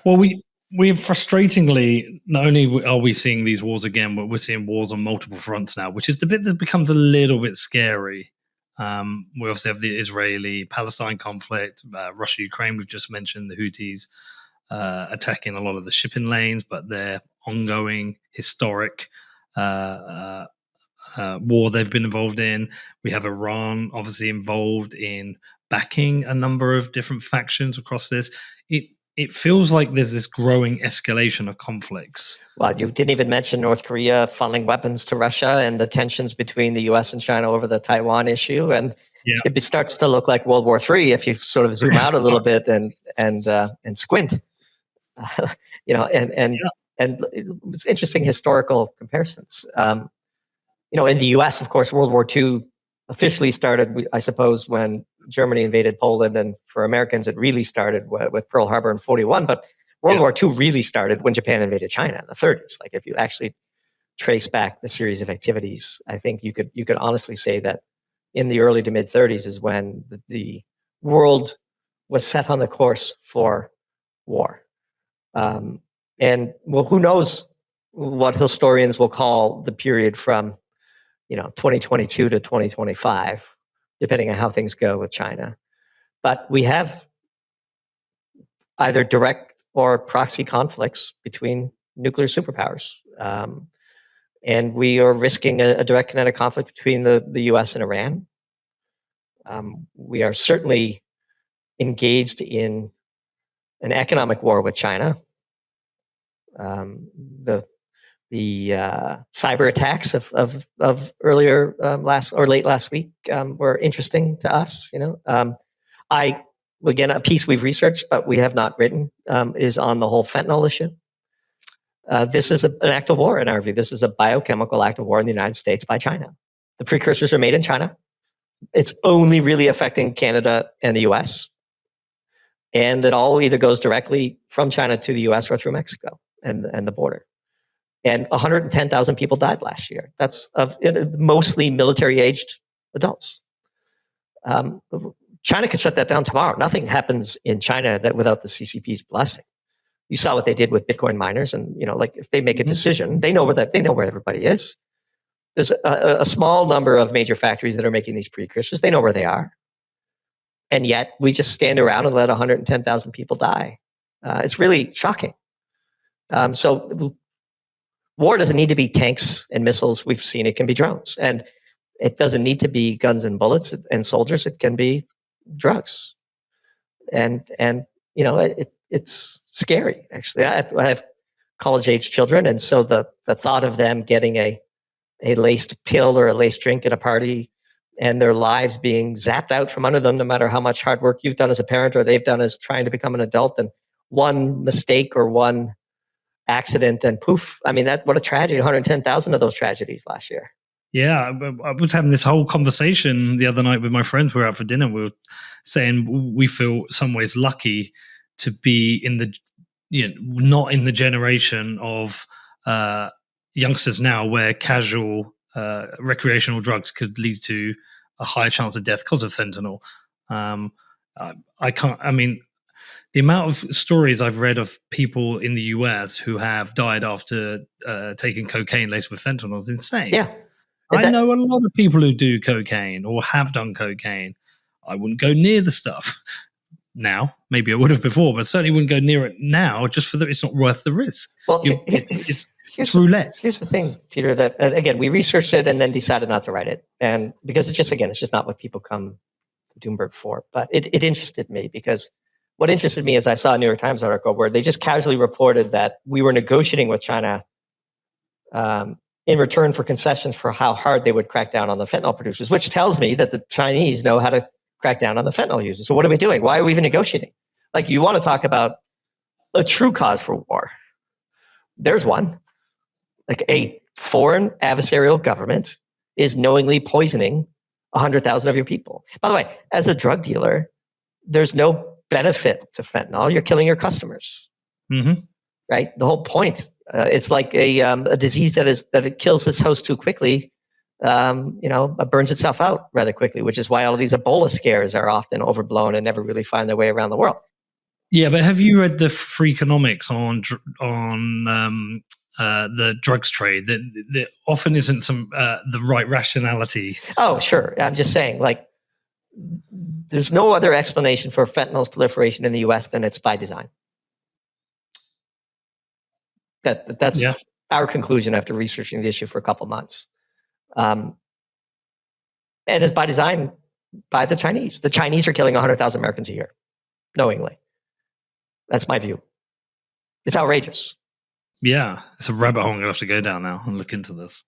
Well, we frustratingly not only are we seeing these wars again, but we're seeing wars on multiple fronts now, which is the bit that becomes a little bit scary. We obviously have the Israeli-Palestine conflict, Russia-Ukraine. We've just mentioned the Houthis attacking a lot of the shipping lanes, but they're ongoing, historic war they've been involved in. We have Iran obviously involved in backing a number of different factions across this. It feels like there's this growing escalation of conflicts. Well, you didn't even mention North Korea funneling weapons to Russia and the tensions between the U.S. and China over the Taiwan issue, and it starts to look like World War III if you sort of zoom out a little bit and squint. And it's interesting historical comparisons. In the U.S., of course, World War II officially started, I suppose, when Germany invaded Poland, and for Americans, it really started with Pearl Harbor in 1941. But World War II really started when Japan invaded China in the 1930s. Like, if you actually trace back the series of activities, I think you could honestly say that in the early to mid 1930s is when the world was set on the course for war. And who knows what historians will call the period from 2022 to 2025, depending on how things go with China. But we have either direct or proxy conflicts between nuclear superpowers. And we are risking a direct kinetic conflict between the US and Iran. We are certainly engaged in an economic war with China. The cyber attacks of earlier late last week were interesting to us. Again, a piece we've researched but we have not written is on the whole fentanyl issue. This is an act of war in our view. This is a biochemical act of war in the United States by China. The precursors are made in China. It's only really affecting Canada and the US. And it all either goes directly from China to the US or through Mexico and the border. And 110,000 people died last year. That's mostly military-aged adults. China could shut that down tomorrow. Nothing happens in China without the CCP's blessing. You saw what they did with Bitcoin miners, and if they make a decision, they know where everybody is. There's a small number of major factories that are making these precursors. They know where they are, and yet we just stand around and let 110,000 people die. It's really shocking. So war doesn't need to be tanks and missiles. We've seen it can be drones, and it doesn't need to be guns and bullets and soldiers. It can be drugs, and it's scary. Actually, I have college-age children, and so the thought of them getting a laced pill or a laced drink at a party, and their lives being zapped out from under them, no matter how much hard work you've done as a parent or they've done as trying to become an adult, and one mistake or one accident and poof. I mean, what a tragedy. 110,000 of those tragedies last year. Yeah, I was having this whole conversation the other night with my friends. We were out for dinner. We were saying we feel some ways lucky to be not in the generation of youngsters now where casual recreational drugs could lead to a higher chance of death because of fentanyl. The amount of stories I've read of people in the US who have died after taking cocaine laced with fentanyl is insane. Yeah. I know a lot of people who do cocaine or have done cocaine. I wouldn't go near the stuff now. Maybe I would have before, but certainly wouldn't go near it now just for it's not worth the risk. Well, it's roulette. Here's the thing, Peter, that again, we researched it and then decided not to write it. And because it's just not what people come to Doomberg for. But it interested me because what interested me is I saw a New York Times article where they just casually reported that we were negotiating with China in return for concessions for how hard they would crack down on the fentanyl producers, which tells me that the Chinese know how to crack down on the fentanyl users. So what are we doing? Why are we even negotiating? Like, you want to talk about a true cause for war. There's one. Like, a foreign adversarial government is knowingly poisoning 100,000 of your people. By the way, as a drug dealer, there's no benefit to fentanyl. You're killing your customers. Mm-hmm. Right? The whole point. It's like a disease that it kills its host too quickly. Burns itself out rather quickly, which is why all of these Ebola scares are often overblown and never really find their way around the world. Yeah, but have you read the Freakonomics on the drugs trade? That often isn't some the right rationality. Oh, sure. I'm just saying, like, there's no other explanation for fentanyl's proliferation in the U.S. than it's by design. That's our conclusion after researching the issue for a couple months. And it's by design by the Chinese. The Chinese are killing 100,000 Americans a year, knowingly. That's my view. It's outrageous. Yeah, it's a rabbit hole I'm going to have to go down now and look into this.